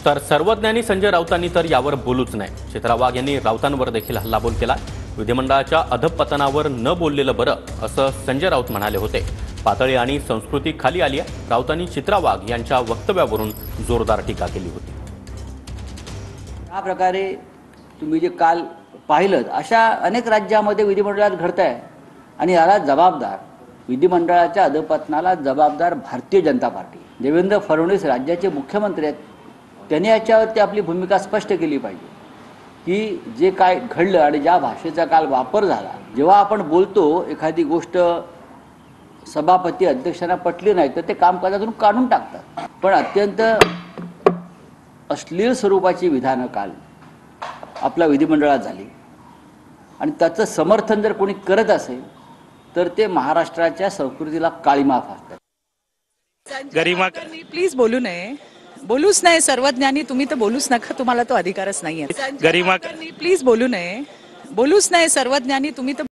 तर सर्वज्ञानी संजय राऊतांनी तर यावर बोलूच नाही। चित्रा वाघ यांनी राऊतांवर देखील हल्लाबोल केला। विधिमंडळाच्या अधपतनावर न बोललेलं बरं असं संजय राऊत म्हणाले होते। पातळी आणि संस्कृती खाली आली आहे। राऊतांनी चित्रा वाघ यांच्या वक्तव्यावरून जोरदार टीका केली होती। या प्रकारे तुम्ही जे काल पाहिलं अशा अनेक राज्यामध्ये विधिमंडळात घडतंय आणि याला जबाबदार विधिमंडळाच्या अधपतनाला जबाबदार भारतीय जनता पार्टी। देवेंद्र फडणवीस राज्याचे मुख्यमंत्री आहेत, त्यांनी याच्यावरती आपली भूमिका स्पष्ट केली पाहिजे की जे काय घडलं आणि ज्या भाषेचा काल वापर झाला, जेव्हा आपण बोलतो एखादी गोष्ट सभापती अध्यक्षांना पटली नाही तर ते कामकाजातून काढून टाकतात। पण अत्यंत अश्लील स्वरूपाची विधानं काल आपल्या विधिमंडळात झाली आणि त्याचं समर्थन जर कोणी करत असेल तर ते महाराष्ट्राच्या संस्कृतीला काळीमा फासतात। गरिमा प्लीज बोलू नये, बोलूच नाही। सर्वज्ञानी तुम्ही तर बोलूच नका, तुम्हाला तो अधिकारच नाहीये। गरिमा प्लीज बोलू नये, बोलूच नाही। सर्वज्ञानी तुम्ही तर